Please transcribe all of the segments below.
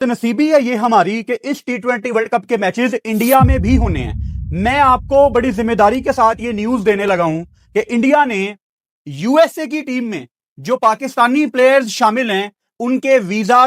नसीबी है ये हमारी कि इस T20 वर्ल्ड कप के मैचेस इंडिया में भी होने हैं। मैं आपको बड़ी जिम्मेदारी के साथ ये न्यूज देने लगा हूं कि इंडिया ने यूएसए की टीम में जो पाकिस्तानी प्लेयर्स शामिल हैं उनके वीजा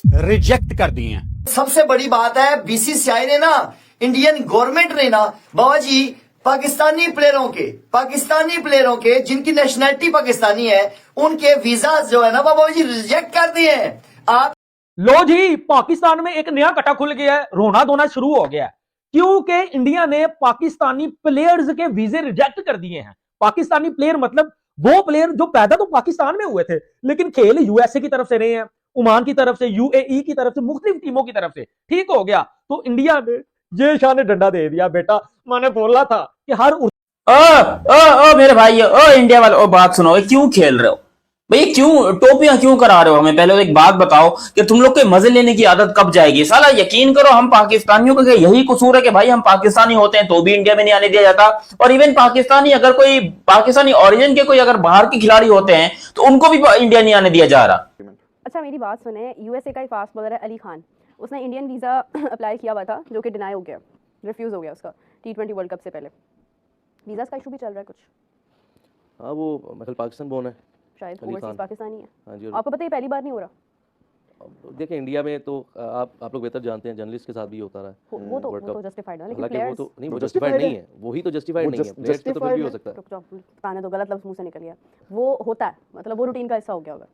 रिजेक्ट कर दिए हैं। सबसे बड़ी बात है बीसीसीआई ने ना, इंडियन गवर्नमेंट ने ना बाबा जी पाकिस्तानी प्लेयरों के जिनकी नेशनैलिटी पाकिस्तानी है उनके वीजा जो है ना बाबा जी रिजेक्ट कर दिए हैं। आप लो जी, पाकिस्तान में एक नया कटा खुल गया है, रोना धोना शुरू हो गया है क्योंकि इंडिया ने पाकिस्तानी प्लेयर्स के वीजे रिजेक्ट कर दिए हैं। पाकिस्तानी प्लेयर मतलब वो प्लेयर जो पैदा तो पाकिस्तान में हुए थे लेकिन खेल यूएसए की तरफ से रहे हैं, ओमान की तरफ से, यूएई की तरफ से, मुख्तलिफ टीमों की तरफ से। ठीक हो गया तो इंडिया ने ये शान डंडा दे दिया। बेटा मैंने बोला था कि हर ओ ओ ओ मेरे भाई, ओ इंडिया वाले, ओ बात सुनो, क्यों खेल रहे हो भाई? क्यों टोपियां क्यों करा रहे हो हमें? पहले तो एक बात बताओ कि तुम लोग के मजे लेने की आदत कब जाएगी? साला यकीन करो, हम पाकिस्तानियों का यही कसूर है कि भाई हम पाकिस्तानी होते हैं तो भी इंडिया में नहीं आने दिया जाता। और इवन पाकिस्तानी, अगर कोई पाकिस्तानी ओरिजिन के कोई अगर बाहर के खिलाड़ी होते हैं तो उनको भी इंडिया नहीं आने दिया जा रहा। अच्छा मेरी बात सुने, यूएसए का ही फास्ट बॉलर है अली खान, उसने इंडियन वीज़ा अप्लाई किया हुआ था जो कि डिनाई हो गया, रिफ्यूज़ हो गया उसका T20 वर्ल्ड कप से पहले। वीज़ा का इशू भी चल रहा है कुछ। हाँ वो मतलब पाकिस्तान बोर्न है शायद, ओवरसीज पाकिस्तानी है। हाँ जी। आपको पता है पहली बार नहीं हो रहा। देखिए इंडिया में तो आप लोग बेहतर जानते हैं, जर्नलिस्ट के साथ भी होता रहा है। वो तो जस्टिफाइड है, लेकिन हालांकि प्लेयर्स वो तो नहीं, वो जस्टिफाइड नहीं है, वही तो जस्टिफाइड नहीं है। प्लेयर्स तो फिर भी हो सकता है। रुक जाओ, बताने दो, गलत लफ्ज़ मुंह से निकल गया। वो होता है, मतलब वो रूटीन का हिस्सा हो गया होगा।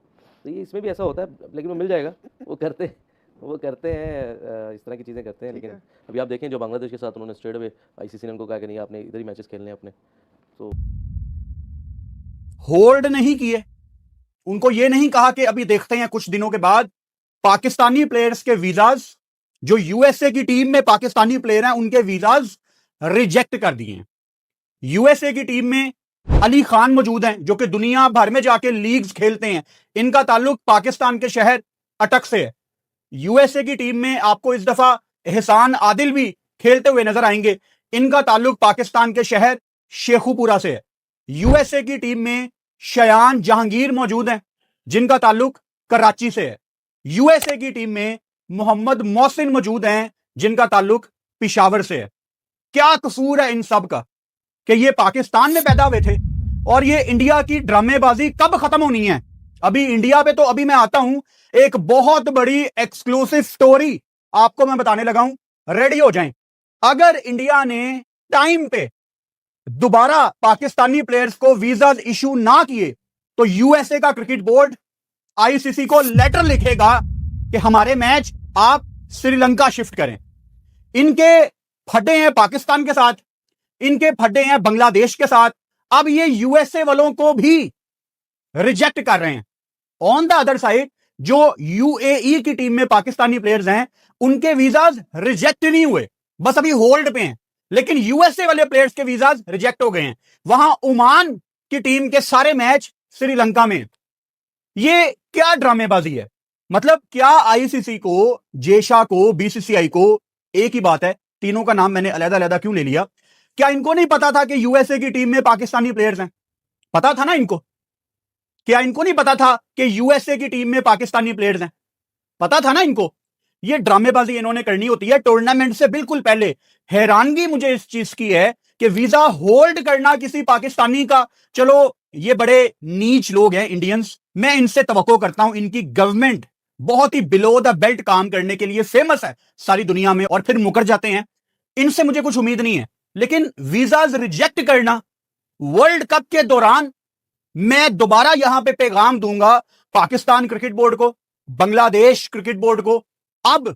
तो ये इसमें भी ऐसा होता है, लेकिन वो मिल जाएगा। वो करते हैं इस तरह की चीज़ें करते हैं। लेकिन अभी आप देखें जो बांग्लादेश के साथ उन्होंने स्ट्रेट अवे आईसीसी ने उनको कहा कि नहीं, आपने इधर ही मैचेस खेलने हैं अपने, तो होल्ड नहीं किए। उनको ये नहीं कहा कि अभी देखते हैं कुछ दिनों के बाद पाकिस्तानी प्लेयर्स के वीजाज, जो यूएसए की टीम में पाकिस्तानी प्लेयर हैं उनके वीजाज रिजेक्ट कर दिए हैं। यूएसए की टीम में अली खान मौजूद हैं जो कि दुनिया भर में जाके लीग्स खेलते हैं। इनका ताल्लुक पाकिस्तान के शहर अटक से है। यूएसए की टीम में आपको इस दफा एहसान आदिल भी खेलते हुए नजर आएंगे। इनका ताल्लुक पाकिस्तान के शहर शेखुपुरा से है। यूएसए की टीम में शयान जहांगीर मौजूद हैं जिनका ताल्लुक कराची से है। यूएसए की टीम में मोहम्मद मोहसिन मौजूद हैं जिनका ताल्लुक पिशावर से है। क्या कसूर है इन सब का कि ये पाकिस्तान में पैदा हुए थे? और ये इंडिया की ड्रामेबाजी कब खत्म होनी है? अभी इंडिया पे तो अभी मैं आता हूं, एक बहुत बड़ी एक्सक्लूसिव स्टोरी आपको मैं बताने लगा हूं, रेडी हो जाएं। अगर इंडिया ने टाइम पे दोबारा पाकिस्तानी प्लेयर्स को वीजा इशू ना किए तो यूएसए का क्रिकेट बोर्ड आईसीसी को लेटर लिखेगा कि हमारे मैच आप श्रीलंका शिफ्ट करें। इनके फड्डे हैं पाकिस्तान के साथ, इनके फड्डे हैं बांग्लादेश के साथ। अब ये यूएसए वालों को भी रिजेक्ट कर रहे हैं। ऑन द अदर साइड जो यूएई की टीम में पाकिस्तानी प्लेयर्स हैं उनके वीजाज रिजेक्ट नहीं हुए, बस अभी होल्ड पे हैं। लेकिन यूएसए वाले प्लेयर्स के वीजाज रिजेक्ट हो गए हैं। वहां ओमान की टीम के सारे मैच श्रीलंका में। ये क्या ड्रामेबाजी है? मतलब क्या आईसीसी को, जेशा को, बीसीसीआई को एक ही बात है? तीनों का नाम मैंने अलग-अलग क्यों ले लिया? क्या इनको नहीं पता था कि यूएसए की टीम में पाकिस्तानी प्लेयर्स हैं? पता था ना इनको। क्या इनको नहीं पता था कि यूएसए की टीम में पाकिस्तानी प्लेयर्स हैं? पता था ना इनको। ये ड्रामेबाजी इन्होंने करनी होती है टूर्नामेंट से बिल्कुल पहले। हैरानगी मुझे इस चीज की है कि वीजा होल्ड करना किसी पाकिस्तानी का, चलो ये बड़े नीच लोग हैं इंडियंस, मैं इनसे तवक्को करता हूं। इनकी गवर्नमेंट बहुत ही बिलो द बेल्ट काम करने के लिए फेमस है सारी दुनिया में, और फिर मुकर जाते हैं। इनसे मुझे कुछ उम्मीद नहीं है। लेकिन वीजाज रिजेक्ट करना वर्ल्ड कप के दौरान, मैं दोबारा यहां पे पैगाम दूंगा पाकिस्तान क्रिकेट बोर्ड को, बांग्लादेश क्रिकेट बोर्ड को, अब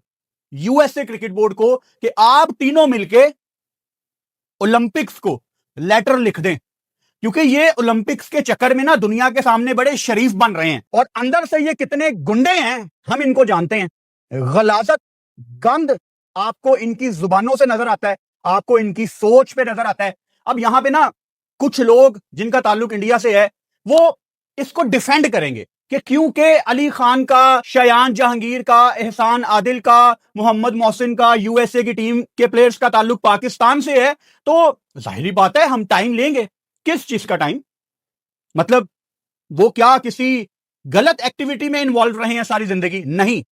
यूएसए क्रिकेट बोर्ड को, कि आप तीनों मिलके ओलंपिक्स को लेटर लिख दें। क्योंकि ये ओलंपिक्स के चक्कर में ना दुनिया के सामने बड़े शरीफ बन रहे हैं, और अंदर से ये कितने गुंडे हैं हम इनको जानते हैं। गलाजत, गंद आपको इनकी जुबानों से नजर आता है, आपको इनकी सोच पे नजर आता है। अब यहां पे ना कुछ लोग जिनका ताल्लुक इंडिया से है वो इसको डिफेंड करेंगे कि क्योंकि अली खान का, शयान जहांगीर का, एहसान आदिल का, मोहम्मद मोहसिन का, यूएसए की टीम के प्लेयर्स का ताल्लुक पाकिस्तान से है, तो जाहिर बात है हम टाइम लेंगे। किस चीज का टाइम? मतलब वो क्या किसी गलत एक्टिविटी में इन्वॉल्व रहे हैं सारी जिंदगी? नहीं,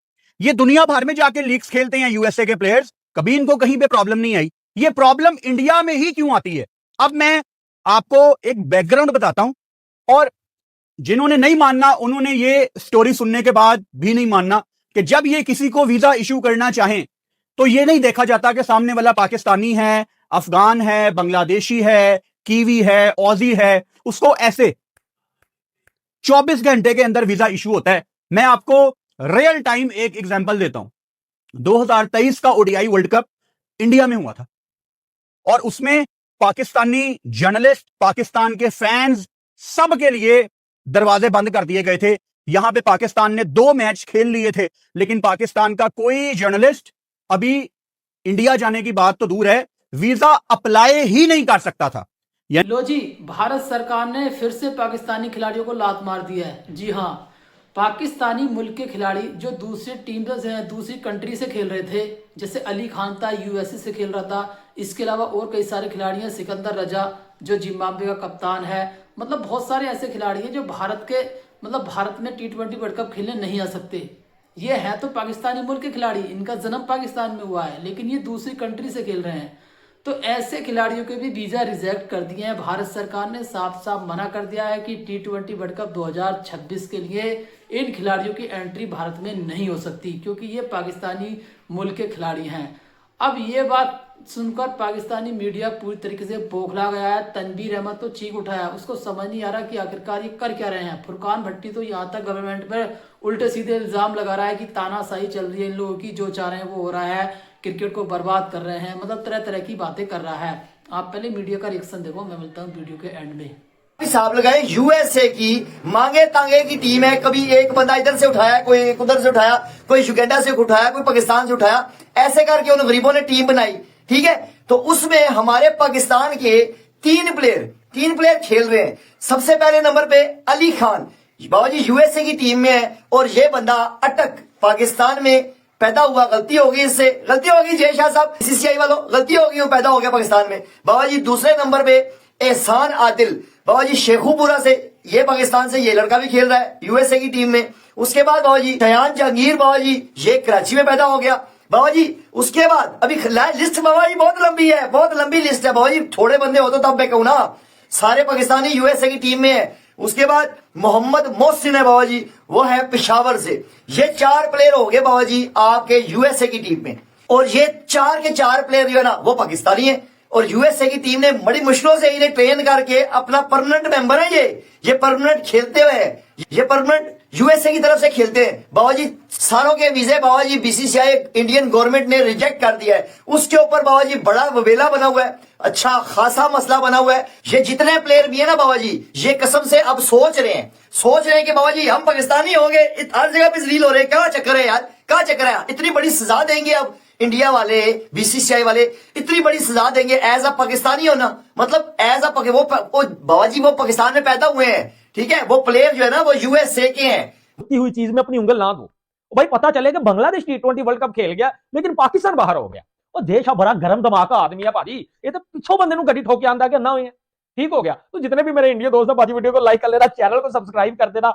ये दुनिया भर में जाके लीग्स खेलते हैं यूएसए के प्लेयर्स, कभी इनको कहीं पे प्रॉब्लम नहीं आई। ये प्रॉब्लम इंडिया में ही क्यों आती है? अब मैं आपको एक बैकग्राउंड बताता हूं, और जिन्होंने नहीं मानना उन्होंने ये स्टोरी सुनने के बाद भी नहीं मानना कि जब ये किसी को वीजा इशू करना चाहें तो ये नहीं देखा जाता कि सामने वाला पाकिस्तानी है, अफगान है, बांग्लादेशी है, कीवी है, ऑजी है, उसको ऐसे 24 घंटे के अंदर वीजा इशू होता है। मैं आपको रियल टाइम एक एग्जांपल देता हूं। 2023 का ओडीआई वर्ल्ड कप इंडिया में हुआ था, और उसमें पाकिस्तानी जर्नलिस्ट, पाकिस्तान के फैंस, सब के लिए दरवाजे बंद कर दिए गए थे। यहां पे पाकिस्तान ने 2 मैच खेल लिए थे, लेकिन पाकिस्तान का कोई जर्नलिस्ट अभी इंडिया जाने की बात तो दूर है, वीजा अप्लाई ही नहीं कर सकता था। लो जी, भारत सरकार ने फिर से पाकिस्तानी खिलाड़ियों को लात मार दिया है। जी हाँ, पाकिस्तानी मुल्क के खिलाड़ी जो दूसरी टीम से, दूसरी कंट्री से खेल रहे थे, जैसे अली खान था यूएसए से खेल रहा था, इसके अलावा और कई सारे खिलाड़ी हैं, सिकंदर रजा जो जिम्बाब्वे का कप्तान है, मतलब बहुत सारे ऐसे खिलाड़ी हैं जो भारत में T20 वर्ल्ड कप खेलने नहीं आ सकते। ये है तो पाकिस्तानी मुल्क के खिलाड़ी, इनका जन्म पाकिस्तान में हुआ है, लेकिन ये दूसरी कंट्री से खेल रहे हैं। तो ऐसे खिलाड़ियों के भी वीजा रिजेक्ट कर दिए हैं। भारत सरकार ने साफ साफ मना कर दिया है कि T20 वर्ल्ड कप 2026 के लिए इन खिलाड़ियों की एंट्री भारत में नहीं हो सकती, क्योंकि ये पाकिस्तानी मुल्क के खिलाड़ी हैं। अब ये बात सुनकर पाकिस्तानी मीडिया पूरी तरीके से बौखला गया है। तनवीर अहमद तो चीख उठाया, उसको समझ नहीं आ रहा कि आखिरकार ये कर क्या रहे हैं। फुरकान भट्टी तो यहाँ तक गवर्नमेंट पर उल्टे सीधे इल्जाम लगा रहा है कि तानाशाही चल रही है इन लोगों की, जो चाह रहे हैं वो हो रहा है, क्रिकेट को बर्बाद कर रहे हैं, मतलब तरह तरह की बातें कर रहा है। आप पहले मीडिया का रिएक्शन देखो, मैं मिलता हूँ वीडियो के एंड में। हिसाब लगाए, यूएसए की मांगे तांगे की टीम है। कभी एक बंदा इधर से उठाया, कोई एक उधर से उठाया, कोई युगांडा से उठाया, कोई पाकिस्तान से उठाया, ऐसे करके उन गरीबों ने टीम बनाई। ठीक है, तो उसमें हमारे पाकिस्तान के 3 प्लेयर खेल रहे हैं। सबसे पहले नंबर पे अली खान, बाबा जी यूएसए की टीम में है, और ये बंदा अटक पाकिस्तान में पैदा हुआ। गलती होगी, इससे गलती होगी जय शाह साहब, बीसीसीआई वालों, गलती होगी, वो पैदा हो गया पाकिस्तान में। बाबा जी दूसरे नंबर पे एहसान आदिल, बाबा जी शेखुपुरा से, ये पाकिस्तान से ये लड़का भी खेल रहा है यूएसए की टीम में। उसके बाद बाबा जी शयान जहांगीर, बाबा जी ये कराची में पैदा हो गया बाबा जी। उसके बाद अभी लिस्ट बाबा जी बहुत लंबी है, बहुत लंबी लिस्ट है बाबा जी, थोड़े बंदे हो तो तब मैं कहूं ना, सारे पाकिस्तानी यूएसए की टीम में है। उसके बाद मोहम्मद मोहसिन है बाबा जी, वो है पेशावर से। ये 4 प्लेयर हो गए बाबा जी आपके यूएसए की टीम में, और ये 4 के 4 प्लेयर जो है ना वो पाकिस्तानी है, और यूएसए की टीम ने बड़ी मुश्किलों से इन्हें ट्रेन करके अपना परमानेंट मेंबर है। ये परमानेंट खेलते हुए हैं, ये परमानेंट यूएसए की तरफ से खेलते हैं बाबा जी। सारों के वीजे बाबा जी बीसीसीआई इंडियन गवर्नमेंट ने रिजेक्ट कर दिया है। उसके ऊपर बाबा जी बड़ा वबेला बना हुआ है, अच्छा खासा मसला बना हुआ है। ये जितने प्लेयर भी है ना बाबा जी, ये कसम से अब सोच रहे हैं कि बाबा जी हम पाकिस्तानी हो गए, हर जगह पे जलील हो रहे हैं। क्या चक्कर है यार, क्या चक्कर है? इतनी बड़ी सजा देंगे अब इंडिया वाले, बीसीसीआई वाले इतनी बड़ी सजा देंगे एज अ पाकिस्तानी होना, मतलब एज अ वो बाबा जी वो पाकिस्तान में पैदा हुए हैं। ठीक है, वो प्लेयर जो है ना वो यूएसए के हैं। होती हुई चीज में अपनी उंगल ना दो। भाई पता चले कि बांग्लादेश T20 वर्ल्ड कप खेल गया, लेकिन पाकिस्तान बाहर हो गया। और देश बड़ा गर्म दिमाग का आदमी है भाजी, ये तो पिछो बंदे नु गड्डी ठोक के आंदा कि ना हुई है। ठीक हो गया। तो जितने भी मेरे इंडिया दोस्त है भाजी, वीडियो को लाइक कर लेना, चैनल को सब्सक्राइब कर देना।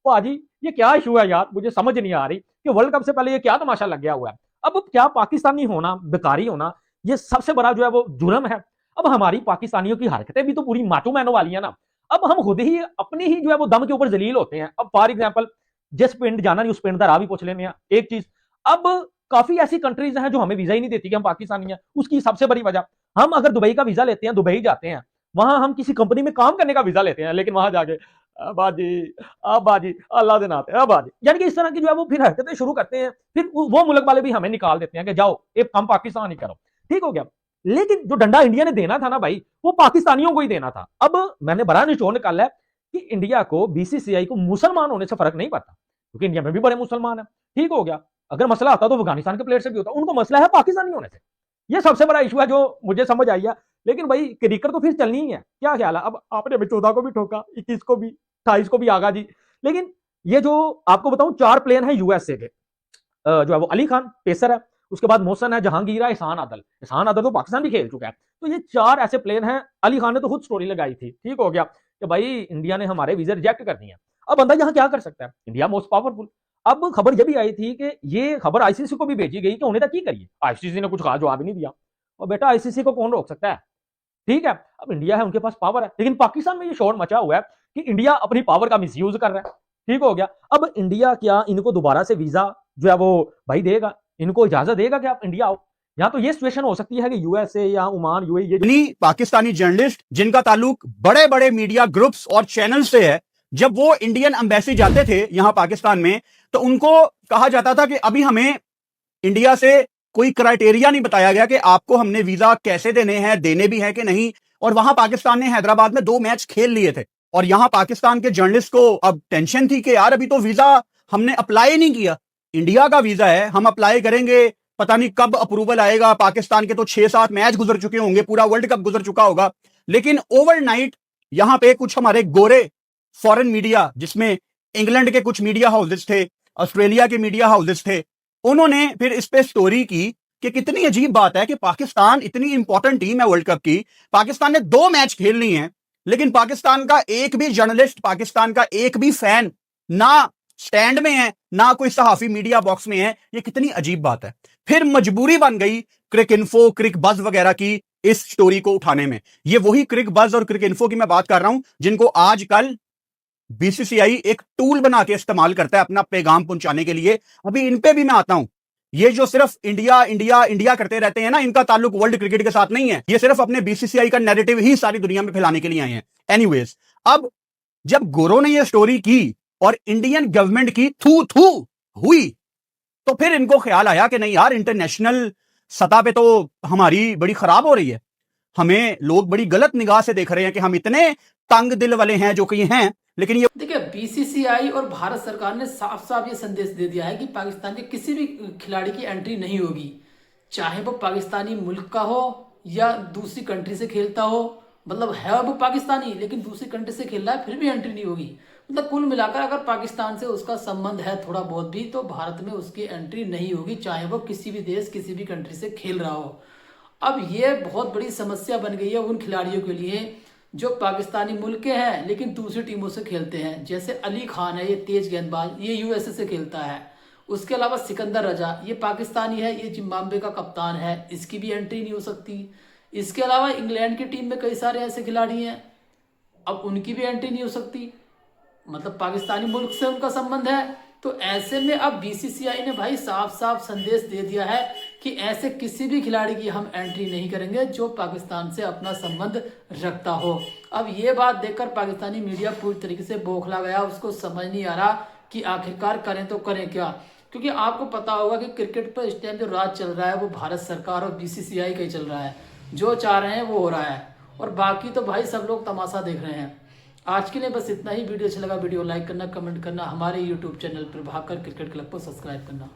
भाजी ये क्या इशू है यार, मुझे समझ नहीं आ रही कि वर्ल्ड कप से पहले ये क्या तमाशा लग गया हुआ है। अब क्या पाकिस्तानी होना, बेकारी होना, ये सबसे बड़ा जो है वो जुर्म है। अब हमारी पाकिस्तानियों की हरकतें भी तो पूरी माचो मैनो वाली है ना। अब हम खुद ही अपनी ही जो है वो दम के ऊपर जलील होते हैं। अब फॉर एग्जाम्पल जिस पिंड जाना नहीं उस पिंड का राह भी पूछ लेने। एक चीज, अब काफी ऐसी कंट्रीज हैं जो हमें वीजा ही नहीं देती कि हम पाकिस्तानी हैं। उसकी सबसे बड़ी वजह, हम अगर दुबई का वीजा लेते हैं, दुबई जाते हैं, वहां हम किसी कंपनी में काम करने का वीजा लेते हैं, लेकिन वहां जाके बाजी अल्लाह दिन आते हैं बाजी, यानी कि इस तरह की जो है वो फिर हरकतें शुरू करते हैं। फिर वो मुल्क वाले भी हमें निकाल देते हैं कि जाओ एक काम पाकिस्तान ही करो। ठीक हो गया। लेकिन जो डंडा इंडिया ने देना था ना भाई, वो पाकिस्तानियों को ही देना था। अब मैंने बड़ा निचोड़ निकाला है कि इंडिया को, बीसीसीआई को मुसलमान होने से फर्क नहीं पड़ता, क्योंकि इंडिया में भी बड़े मुसलमान है। ठीक हो गया। अगर मसला आता तो अफगानिस्तान के प्लेयर से भी होता, उनको मसला है पाकिस्तानी होने से। ये सबसे बड़ा इशू है जो मुझे समझ आई है। लेकिन भाई क्रिकेट तो फिर चलनी ही है, क्या ख्याल है? अब आपने 14 को भी ठोका, 21 को भी, 28 को भी आगा जी। लेकिन ये जो आपको बताऊं 4 प्लेयर हैं यूएसए के, जो है वो अली खान पेसर है, उसके बाद मोहसन है, जहांगीर है, एहसान आदल तो पाकिस्तान भी खेल चुका है। तो ये 4 ऐसे प्लेयर हैं। अली खान ने तो खुद स्टोरी लगाई थी। ठीक हो गया कि भाई इंडिया ने हमारे वीजे रिजेक्ट कर दिए। अब बंदा यहाँ क्या कर सकता है? India most powerful. अब खबर यह भी आई थी कि ये खबर आईसीसी को भी भेजी गई कि उन्हें तक की करिए। आईसीसी ने कुछ कहा, जवाब ही नहीं दिया। और बेटा आईसीसी को कौन रोक सकता है? ठीक है, अब इंडिया है, उनके पास पावर है, लेकिन पाकिस्तान में ये शोर मचा हुआ है कि इंडिया अपनी पावर का मिसयूज कर रहा है। ठीक हो गया। अब इंडिया क्या इनको दोबारा से वीजा जो है वो भाई देगा, इनको इजाजत देगा कि आप इंडिया आओ? यहाँ तो ये सिचुएशन हो सकती है कि यूएसए या ओमान, यूएई, ये पाकिस्तानी जर्नलिस्ट जिनका ताल्लुक बड़े बड़े मीडिया ग्रुप्स और चैनल से है, जब वो इंडियन एम्बेसी जाते थे यहां पाकिस्तान में, तो उनको कहा जाता था कि अभी हमें इंडिया से कोई क्राइटेरिया नहीं बताया गया कि आपको हमने वीजा कैसे देने हैं, देने भी है कि नहीं। और वहां पाकिस्तान ने हैदराबाद में 2 मैच खेल लिए थे, और यहां पाकिस्तान के जर्नलिस्ट को अब टेंशन थी कि यार अभी तो वीजा हमने अप्लाई नहीं किया, इंडिया का वीजा है, हम अप्लाई करेंगे, पता नहीं कब अप्रूवल आएगा। पाकिस्तान के तो 6-7 मैच गुजर चुके होंगे, पूरा वर्ल्ड कप गुजर चुका होगा। लेकिन ओवरनाइट यहां पे कुछ हमारे गोरे फॉरेन मीडिया, जिसमें इंग्लैंड के कुछ मीडिया हाउसेस थे, ऑस्ट्रेलिया के मीडिया हाउसेस थे, उन्होंने फिर इस पे स्टोरी की कि कितनी अजीब बात है कि पाकिस्तान इतनी इंपॉर्टेंट टीम है वर्ल्ड कप की, पाकिस्तान ने 2 मैच खेल ली हैं, लेकिन पाकिस्तान का एक भी जर्नलिस्ट, पाकिस्तान का एक भी फैन ना स्टैंड में है, ना कोई सहाफी मीडिया बॉक्स में है। ये कितनी अजीब बात है। फिर मजबूरी बन गई क्रिक इन्फो, क्रिक बज वगैरह की इस स्टोरी को उठाने में। ये वही क्रिक बज और क्रिक इन्फो की मैं बात कर रहा हूं जिनको आजकल बीसीसीआई एक टूल बना के इस्तेमाल करता है अपना पैगाम पहुंचाने के लिए। अभी इन पे भी मैं आता हूं। ये जो सिर्फ इंडिया इंडिया इंडिया करते रहते हैं ना, इनका ताल्लुक वर्ल्ड क्रिकेट के साथ नहीं है। ये सिर्फ अपने बीसीसीआई का नैरेटिव ही सारी दुनिया में फैलाने के लिए आए हैं। एनीवेज, अब जब गोरो ने ये स्टोरी की और इंडियन गवर्नमेंट की थू थू हुई, तो फिर इनको ख्याल आया कि नहीं यार, इंटरनेशनल सतह पे तो हमारी बड़ी खराब हो रही है, हमें लोग बड़ी गलत निगाह से देख रहे हैं कि हम इतने तंग दिल वाले हैं जो कि हैं। लेकिन ये देखिए, बीसीसीआई और भारत सरकार ने साफ साफ ये संदेश दे दिया है कि पाकिस्तान के किसी भी खिलाड़ी की एंट्री नहीं होगी, चाहे वो पाकिस्तानी मुल्क का हो या दूसरी कंट्री से खेलता हो। मतलब है वो पाकिस्तानी लेकिन दूसरी कंट्री से खेल रहा है, फिर भी एंट्री नहीं होगी। मतलब कुल मिलाकर अगर पाकिस्तान से उसका संबंध है थोड़ा बहुत भी, तो भारत में उसकी एंट्री नहीं होगी, चाहे वो किसी भी देश, किसी भी कंट्री से खेल रहा हो। अब ये बहुत बड़ी समस्या बन गई है उन खिलाड़ियों के लिए जो पाकिस्तानी मुल्क के हैं लेकिन दूसरी टीमों से खेलते हैं। जैसे अली खान है, ये तेज गेंदबाज, ये यूएसए से खेलता है। उसके अलावा सिकंदर रजा, ये पाकिस्तानी है, ये जिम्बाब्वे का कप्तान है, इसकी भी एंट्री नहीं हो सकती। इसके अलावा इंग्लैंड की टीम में कई सारे ऐसे खिलाड़ी हैं, अब उनकी भी एंट्री नहीं हो सकती। मतलब पाकिस्तानी मुल्क से उनका संबंध है। तो ऐसे में अब बीसीसीआई ने भाई साफ साफ संदेश दे दिया है कि ऐसे किसी भी खिलाड़ी की हम एंट्री नहीं करेंगे जो पाकिस्तान से अपना संबंध रखता हो। अब ये बात देखकर पाकिस्तानी मीडिया पूरी तरीके से बौखला गया, उसको समझ नहीं आ रहा कि आखिरकार करें तो करें क्या। क्योंकि आपको पता होगा कि क्रिकेट पर इस टाइम जो राज चल रहा है वो भारत सरकार और बीसीसीआई का ही चल रहा है। जो चाह रहे हैं वो हो रहा है, और बाकी तो भाई सब लोग तमाशा देख रहे हैं। आज के लिए बस इतना ही। वीडियो अच्छा लगा वीडियो लाइक करना, कमेंट करना, हमारे YouTube channel Prabhakar cricket club को सब्सक्राइब करना।